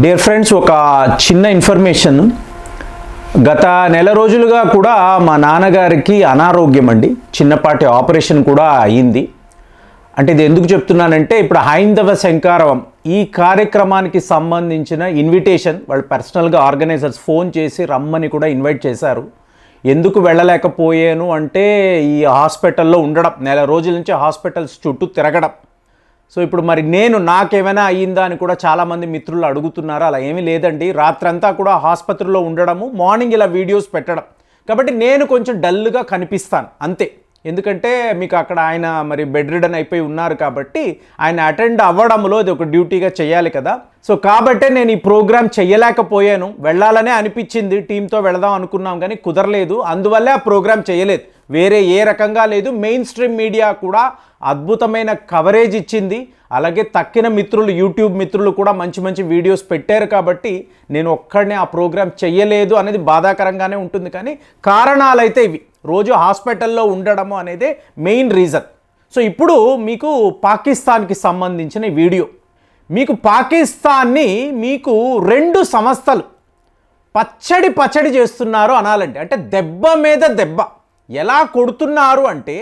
Dear friends, ఒక చిన్న information. గత నెల రోజులుగా కూడా మా నాన్నగారికి అనారోగ్యం అండి. చిన్నపాటి ఆపరేషన్ కూడా అయింది. అంటే ఇది ఎందుకు చెప్తున్నానంటే, ఇప్పుడు హైందవ శంకారవం ఈ కార్యక్రమానికి సంబంధించిన ఇన్విటేషన్ వాళ్ళు పర్సనల్గా ఆర్గనైజర్స్ ఫోన్ చేసి రమ్మని కూడా ఇన్వైట్ చేశారు. ఎందుకు వెళ్ళలేకపోయాను అంటే, ఈ హాస్పిటల్లో ఉండడం, నెల రోజుల నుంచి హాస్పిటల్స్ చుట్టూ తిరగడం. సో ఇప్పుడు మరి నాకేమైనా అయ్యిందా అని కూడా చాలామంది మిత్రులు అడుగుతున్నారు. అలా ఏమీ లేదండి. రాత్రంతా కూడా ఆసుపత్రిలో ఉండడము, మార్నింగ్ ఇలా వీడియోస్ పెట్టడం. కాబట్టి నేను కొంచెం డల్గా కనిపిస్తాను అంతే. ఎందుకంటే మీకు అక్కడ ఆయన మరి బెడ్ రిడన్ అయిపోయి ఉన్నారు కాబట్టి ఆయన అటెండ్ అవ్వడంలో ఇది ఒక డ్యూటీగా చేయాలి కదా. సో కాబట్టే నేను ఈ ప్రోగ్రామ్ చేయలేకపోయాను. వెళ్ళాలనే అనిపించింది, టీంతో వెళదాం అనుకున్నాం కానీ కుదరలేదు. అందువల్లే ఆ ప్రోగ్రామ్ చేయలేదు, వేరే ఏ రకంగా లేదు. మెయిన్ స్ట్రీమ్ మీడియా కూడా అద్భుతమైన కవరేజ్ ఇచ్చింది. అలాగే తక్కిన మిత్రులు, యూట్యూబ్ మిత్రులు కూడా మంచి మంచి వీడియోస్ పెట్టారు. కాబట్టి నేను ఒక్కడనే ఆ ప్రోగ్రామ్ చెయ్యలేదు అనేది బాధాకరంగానే ఉంటుంది. కానీ కారణాలైతే ఇవి, రోజు హాస్పిటల్లో ఉండడము అనేది మెయిన్ రీజన్. సో ఇప్పుడు మీకు పాకిస్తాన్కి సంబంధించిన వీడియో. మీకు పాకిస్తాన్ని మీకు 2 సంస్థలు పచ్చడి చేస్తున్నారు అనాలంటే, అంటే దెబ్బ మీద దెబ్బ ఎలా కొడుతున్నారు అంటే,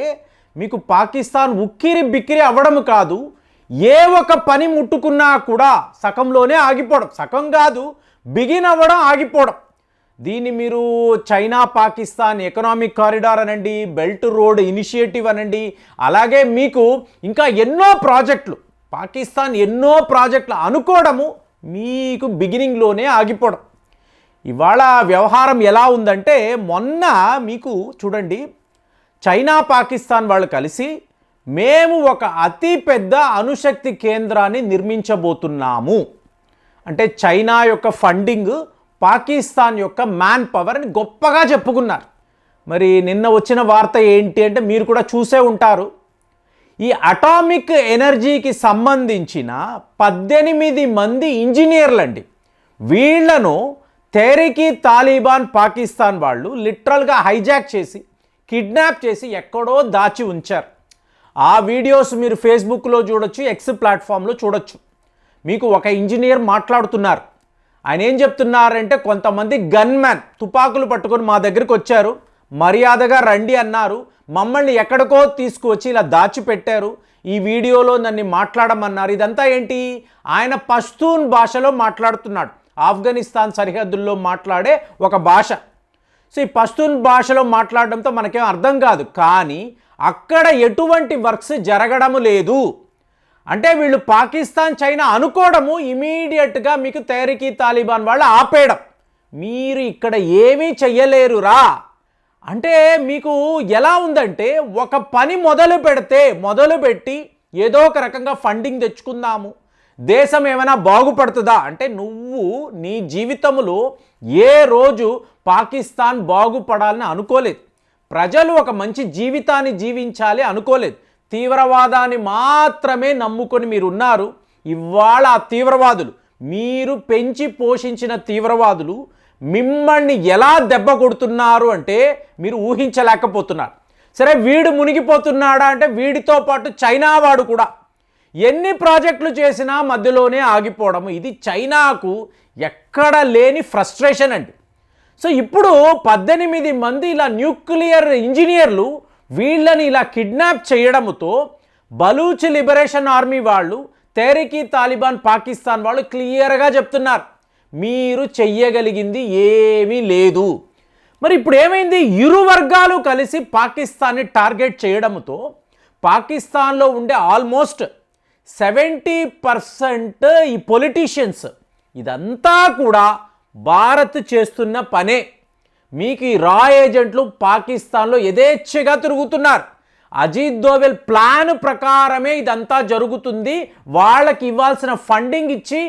మీకు పాకిస్తాన్ ఉక్కిరి బిక్కిరి అవ్వడం కాదు, ఏ ఒక పని ముట్టుకున్నా కూడా సగంలోనే ఆగిపోవడం, సగం కాదు బిగిన్ అవ్వడం, ఆగిపోవడం. దీన్ని మీరు చైనా పాకిస్తాన్ ఎకనామిక్ కారిడార్ అనండి, బెల్ట్ రోడ్ ఇనిషియేటివ్ అనండి, అలాగే మీకు ఇంకా ఎన్నో ప్రాజెక్టులు, పాకిస్తాన్ ఎన్నో ప్రాజెక్టులు అనుకోవడము మీకు బిగినింగ్లోనే ఆగిపోవడం. ఇవాళ వ్యవహారం ఎలా ఉందంటే, మొన్న మీకు చూడండి, చైనా పాకిస్తాన్ వాళ్ళు కలిసి మేము ఒక అతి పెద్ద అణుశక్తి కేంద్రాన్ని నిర్మించబోతున్నాము అంటే, చైనా యొక్క ఫండింగ్, పాకిస్తాన్ యొక్క మ్యాన్ పవర్ అని గొప్పగా చెప్పుకున్నారు. మరి నిన్న వచ్చిన వార్త ఏంటి అంటే, మీరు కూడా చూసే ఉంటారు. ఈ అటామిక్ ఎనర్జీకి సంబంధించిన 18 మంది ఇంజనీర్లు అండి, వీళ్లను తెహ్రీక్ తాలిబాన్ పాకిస్తాన్ వాళ్ళు లిటరల్గా హైజాక్ చేసి, కిడ్నాప్ చేసి ఎక్కడో దాచి ఉంచారు. ఆ వీడియోస్ మీరు ఫేస్బుక్లో చూడొచ్చు, ఎక్స్ ప్లాట్ఫామ్లో చూడొచ్చు. మీకు ఒక ఇంజనీర్ మాట్లాడుతున్నారు. ఆయన ఏం చెప్తున్నారంటే, కొంతమంది గన్మ్యాన్ తుపాకులు పట్టుకొని మా దగ్గరికి వచ్చారు, మర్యాదగా రండి అన్నారు, మమ్మల్ని ఎక్కడికో తీసుకువచ్చి ఇలా దాచిపెట్టారు, ఈ వీడియోలో నన్ను మాట్లాడమన్నారు. ఇదంతా ఏంటి? ఆయన పష్తూన్ భాషలో మాట్లాడుతున్నాడు, ఆఫ్ఘనిస్తాన్ సరిహద్దుల్లో మాట్లాడే ఒక భాష. సో ఈ పష్తూన్ భాషలో మాట్లాడడంతో మనకేం అర్థం కాదు, కానీ అక్కడ ఎటువంటి వర్క్స్ జరగడము లేదు. అంటే వీళ్ళు పాకిస్తాన్ చైనా అనుకోవడము, ఇమీడియట్గా మీకు తెహ్రీక్ తాలిబాన్ వాళ్ళు ఆపేయడం. మీరు ఇక్కడ ఏమీ చెయ్యలేరురా అంటే, మీకు ఎలా ఉందంటే, ఒక పని మొదలుపెట్టి ఏదో ఒక రకంగా ఫండింగ్ తెచ్చుకుందాము, దేశం ఏమైనా బాగుపడుతుందా అంటే, నువ్వు నీ జీవితంలో ఏ రోజు పాకిస్తాన్ బాగుపడాలని అనుకోలేదు, ప్రజలు ఒక మంచి జీవితాన్ని జీవించాలి అనుకోలేదు, తీవ్రవాదాన్ని మాత్రమే నమ్ముకొని మీరు ఉన్నారు. ఇవాళ ఆ తీవ్రవాదులు, మీరు పెంచి పోషించిన తీవ్రవాదులు మిమ్మల్ని ఎలా దెబ్బ కొడుతున్నారు అంటే మీరు ఊహించలేకపోతున్నారు. సరే, వీడు మునిగిపోతున్నాడా అంటే, వీడితో పాటు చైనా వాడు కూడా ఎన్ని ప్రాజెక్టులు చేసినా మధ్యలోనే ఆగిపోవడము. ఇది చైనాకు ఎక్కడ లేని ఫ్రస్ట్రేషన్ అండి. సో ఇప్పుడు 18 మంది ఇలా న్యూక్లియర్ ఇంజనీర్లు వీళ్ళని ఇలా కిడ్నాప్ చేయడంతో బలూచ్ లిబరేషన్ ఆర్మీ వాళ్ళు, తెహ్రీక్ తాలిబాన్ పాకిస్తాన్ వాళ్ళు క్లియర్గా చెప్తున్నారు, మీరు చెయ్యగలిగింది ఏమీ లేదు. మరి ఇప్పుడు ఏమైంది? ఇరు వర్గాలు కలిసి పాకిస్తాన్ని టార్గెట్ చేయడంతో పాకిస్తాన్లో ఉండే ఆల్మోస్ట్ 70% ఈ పొలిటీషియన్స్, ఇదంతా కూడా భారత్ చేస్తున్న పనే. మీకు ఈ రా ఏజెంట్లు పాకిస్తాన్లో యథేచ్ఛగా తిరుగుతున్నారు. అజిత్ దోవెల్ ప్లాన్ ప్రకారమే ఇదంతా జరుగుతుంది. వాళ్ళకి ఇవ్వాల్సిన ఫండింగ్ ఇచ్చి,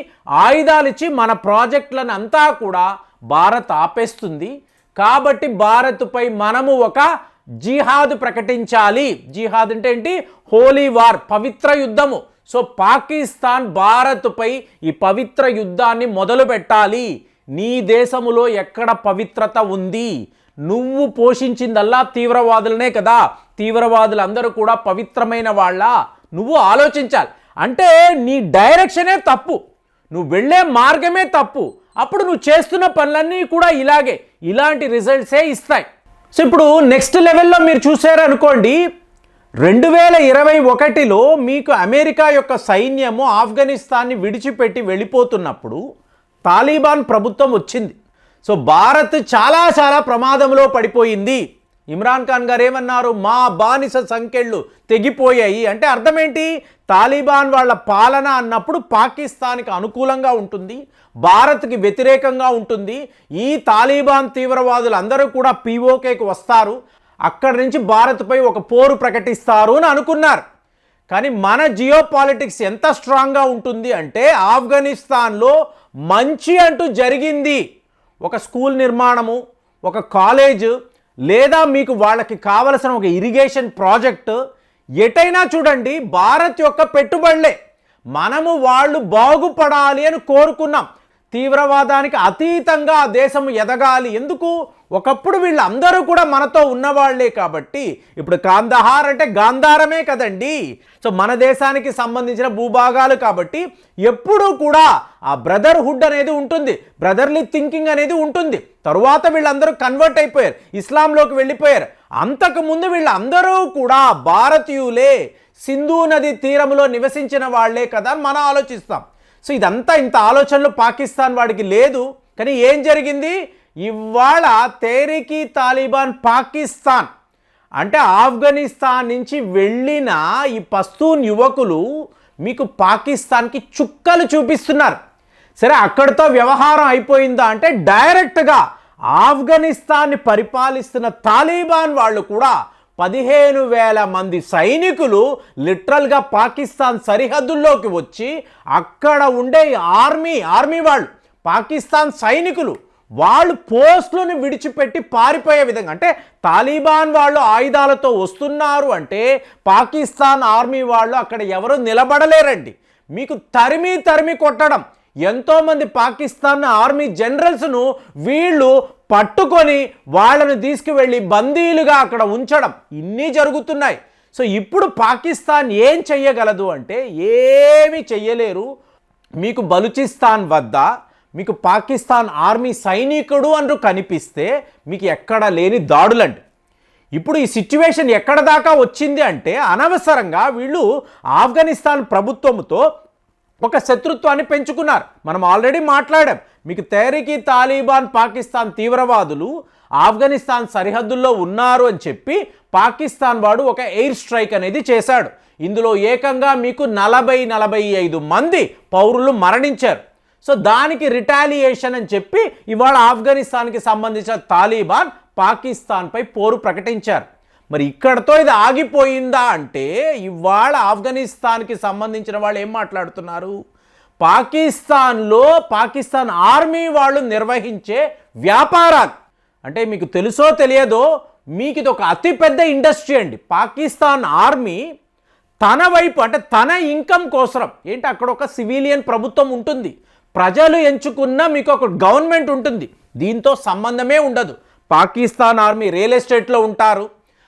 ఆయుధాలు ఇచ్చి మన ప్రాజెక్టులను అంతా కూడా భారత్ ఆపేస్తుంది. కాబట్టి భారత్పై మనము ఒక జిహాద్ ప్రకటించాలి. జిహాద్ అంటే ఏంటి? హోలీ వార్, పవిత్ర యుద్ధము. సో పాకిస్తాన్ భారత్పై ఈ పవిత్ర యుద్ధాన్ని మొదలు పెట్టాలి. నీ దేశములో ఎక్కడ పవిత్రత ఉంది? నువ్వు పోషించిందల్లా తీవ్రవాదులనే కదా. తీవ్రవాదులందరూ కూడా పవిత్రమైన వాళ్ళ? నువ్వు ఆలోచించాలి. అంటే నీ డైరెక్షనే తప్పు. నువ్వు వెళ్ళే మార్గమే తప్పు. అప్పుడు నువ్వు చేస్తున్న పనులన్నీ కూడా ఇలాంటి రిజల్ట్సే ఇస్తాయి. సో ఇప్పుడు నెక్స్ట్ లెవెల్లో మీరు చూసారనుకోండి, 2021లో మీకు అమెరికా యొక్క సైన్యము ఆఫ్ఘనిస్తాన్ని విడిచిపెట్టి వెళ్ళిపోతున్నప్పుడు తాలిబాన్ ప్రభుత్వం వచ్చింది. సో భారత్ చాలా ప్రమాదంలో పడిపోయింది. ఇమ్రాన్ ఖాన్ గారు ఏమన్నారు, మా బానిస సంఖ్యలు తెగిపోయాయి అంటే అర్థం ఏంటి? తాలిబాన్ వాళ్ళ పాలన అన్నప్పుడు పాకిస్తాన్కి అనుకూలంగా ఉంటుంది, భారత్కి వ్యతిరేకంగా ఉంటుంది. ఈ తాలిబాన్ తీవ్రవాదులు అందరూ కూడా పీఓకేకి వస్తారు, అక్కడి నుంచి భారత్పై ఒక పోరు ప్రకటిస్తారు అని అనుకున్నారు. కానీ మన జియో పాలిటిక్స్ ఎంత స్ట్రాంగ్గా ఉంటుంది అంటే ఆఫ్ఘనిస్తాన్లో మంచి అంటూ జరిగింది. ఒక స్కూల్ నిర్మాణము, ఒక కాలేజ్, లేదా మీకు వాళ్ళకి కావలసిన ఒక ఇరిగేషన్ ప్రాజెక్టు, ఎటైనా చూడండి భారత్ యొక్క పెట్టుబడులే. మనము వాళ్ళు బాగుపడాలి అని కోరుకున్నాం. తీవ్రవాదానికి అతీతంగా ఆ దేశం ఎదగాలి. ఎందుకు? ఒకప్పుడు వీళ్ళందరూ కూడా మనతో ఉన్నవాళ్లే కాబట్టి. ఇప్పుడు కాందహార్ అంటే గాంధారమే కదండి. సో మన దేశానికి సంబంధించిన భూభాగాలు కాబట్టి ఎప్పుడూ కూడా ఆ బ్రదర్హుడ్ అనేది ఉంటుంది, బ్రదర్లీ థింకింగ్ అనేది ఉంటుంది. తరువాత వీళ్ళందరూ కన్వర్ట్ అయిపోయారు, ఇస్లాంలోకి వెళ్ళిపోయారు. అంతకుముందు వీళ్ళందరూ కూడా భారతీయులే, సింధు నది తీరంలో నివసించిన వాళ్లే కదా అని మనం ఆలోచిస్తాం. సో ఇదంతా ఇంత ఆలోచనలు పాకిస్తాన్ వాడికి లేదు. కానీ ఏం జరిగింది? ఇవాళ తెహ్రీక్-ఈ తాలిబాన్ పాకిస్తాన్ అంటే ఆఫ్ఘనిస్తాన్ నుంచి వెళ్ళిన ఈ పస్తూన్ యువకులు మీకు పాకిస్తాన్కి చుక్కలు చూపిస్తున్నారు. సరే, అక్కడితో వ్యవహారం అయిపోయిందా అంటే డైరెక్ట్గా ఆఫ్ఘనిస్తాన్ని పరిపాలిస్తున్న తాలిబాన్ వాళ్ళు కూడా 15,000 మంది సైనికులు లిటరల్గా పాకిస్తాన్ సరిహద్దుల్లోకి వచ్చి అక్కడ ఉండే ఆర్మీ వాళ్ళు, పాకిస్తాన్ సైనికులు వాళ్ళు పోస్టులను విడిచిపెట్టి పారిపోయే విధంగా, అంటే తాలిబాన్ వాళ్ళు ఆయుధాలతో వస్తున్నారు అంటే పాకిస్తాన్ ఆర్మీ వాళ్ళు అక్కడ ఎవరు నిలబడలేరండి. మీకు తరిమి కొట్టడం. ఎంతోమంది పాకిస్తాన్ ఆర్మీ జనరల్స్ను వీళ్ళు పట్టుకొని వాళ్ళను తీసుకువెళ్ళి బందీలుగా అక్కడ ఉంచడం, ఇన్ని జరుగుతున్నాయి. సో ఇప్పుడు పాకిస్తాన్ ఏం చెయ్యగలదు అంటే ఏమీ చెయ్యలేరు. మీకు బలూచిస్తాన్ వద్ద మీకు పాకిస్తాన్ ఆర్మీ సైనికుడు అంటూ కనిపిస్తే మీకు ఎక్కడ లేని దాడులండి. ఇప్పుడు ఈ సిచ్యువేషన్ ఎక్కడ దాకా వచ్చింది అంటే అనవసరంగా వీళ్ళు ఆఫ్ఘనిస్తాన్ ప్రభుత్వంతో ఒక శత్రుత్వాన్ని పెంచుకున్నారు. మనం ఆల్రెడీ మాట్లాడాం. మీకు తెహ్రీక్-ఈ తాలిబాన్ పాకిస్తాన్ తీవ్రవాదులు ఆఫ్ఘనిస్తాన్ సరిహద్దుల్లో ఉన్నారు అని చెప్పి పాకిస్తాన్ వాడు ఒక ఎయిర్ స్ట్రైక్ అనేది చేశాడు. ఇందులో ఏకంగా మీకు 40-45 మంది పౌరులు మరణించారు. సో దానికి రిటాలియేషన్ అని చెప్పి ఇవాళ ఆఫ్ఘనిస్తాన్కి సంబంధించిన తాలిబాన్ పాకిస్తాన్పై పోరు ప్రకటించారు. మరి ఇక్కడతో ఇది ఆగిపోయిందా అంటే ఇవాళ ఆఫ్ఘనిస్తాన్కి సంబంధించిన వాళ్ళు ఏం మాట్లాడుతున్నారు? పాకిస్తాన్లో పాకిస్తాన్ ఆర్మీ వాళ్ళు నిర్వహించే వ్యాపారాలు, అంటే మీకు తెలుసో తెలియదో మీకు ఇది ఒక అతిపెద్ద ఇండస్ట్రీ అండి. పాకిస్తాన్ ఆర్మీ తన వైపు అంటే తన ఇన్కమ్ కోసం ఏంటి, అక్కడ ఒక సివిలియన్ ప్రభుత్వం ఉంటుంది, ప్రజలు ఎంచుకున్న మీకు ఒక గవర్నమెంట్ ఉంటుంది, దీంతో సంబంధమే ఉండదు. పాకిస్తాన్ ఆర్మీ రియల్ ఎస్టేట్లో ఉంటారు,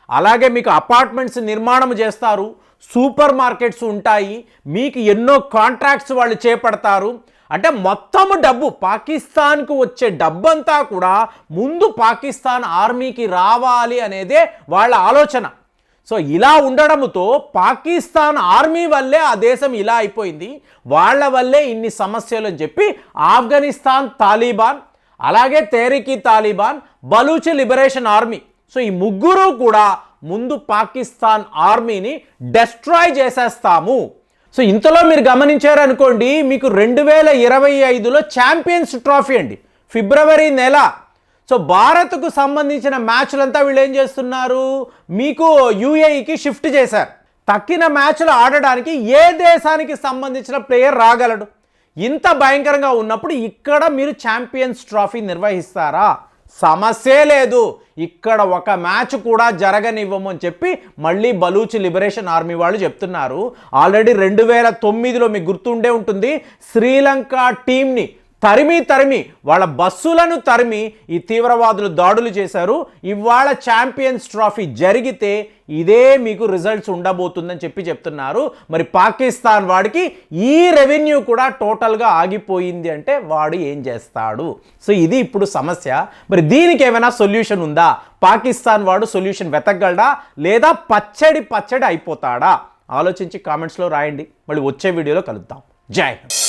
అలాగే మీకు అపార్ట్మెంట్స్ నిర్మాణం చేస్తారు, సూపర్ మార్కెట్స్ ఉంటాయి, మీకు ఎన్నో కాంట్రాక్ట్స్ వాళ్ళు చేపడతారు. అంటే మొత్తము డబ్బు పాకిస్తాన్కు వచ్చే డబ్బంతా కూడా ముందు పాకిస్తాన్ ఆర్మీకి రావాలి అనేదే వాళ్ళ ఆలోచన. సో ఇలా ఉండడంతో పాకిస్తాన్ ఆర్మీ వల్లే ఆ దేశం ఇలా అయిపోయింది, వాళ్ళ వల్లే ఇన్ని సమస్యలు అని చెప్పి ఆఫ్ఘనిస్తాన్ తాలిబాన్, అలాగే Tehrik-e Taliban, Baloch liberation army, so ఈ ముగ్గురు కూడా ముందు పాకిస్తాన్ ఆర్మీని డెస్ట్రాయ్ చేసేస్తాము. సో ఇంతలో మీరు గమనించారనుకోండి, మీకు 2025లో ఛాంపియన్స్ ట్రోఫీ అండి, ఫిబ్రవరి నెల. సో భారత్కు సంబంధించిన మ్యాచ్లంతా వీళ్ళు ఏం చేస్తున్నారు, మీకు యూఏఈకి షిఫ్ట్ చేశారు. తక్కిన మ్యాచ్లు ఆడడానికి ఏ దేశానికి సంబంధించిన ప్లేయర్ రాగలడు? ఇంత భయంకరంగా ఉన్నప్పుడు ఇక్కడ మీరు ఛాంపియన్స్ ట్రోఫీ నిర్వహిస్తారా? సమస్యే లేదు. ఇక్కడ ఒక మ్యాచ్ కూడా జరగనివ్వము అని చెప్పి మళ్ళీ బలూచ్ లిబరేషన్ ఆర్మీ వాళ్ళు చెప్తున్నారు. ఆల్రెడీ 2009లో మీకు గుర్తుండే ఉంటుంది, శ్రీలంక టీంని తరిమి వాళ్ళ బస్సులను తరిమి ఈ తీవ్రవాదులు దాడులు చేశారు. ఇవాళ ఛాంపియన్స్ ట్రోఫీ జరిగితే ఇదే మీకు రిజల్ట్స్ ఉండబోతుందని చెప్తున్నారు. మరి పాకిస్తాన్ వాడికి ఈ రెవెన్యూ కూడా టోటల్గా ఆగిపోయింది అంటే వాడు ఏం చేస్తాడు? సో ఇది ఇప్పుడు సమస్య. మరి దీనికి ఏమైనా సొల్యూషన్ ఉందా? పాకిస్తాన్ వాడు సొల్యూషన్ వెతకగలడా లేదా పచ్చడి అయిపోతాడా? ఆలోచించి కామెంట్స్లో రాయండి. మళ్ళీ వచ్చే వీడియోలో కలుద్దాం. జై హింద్.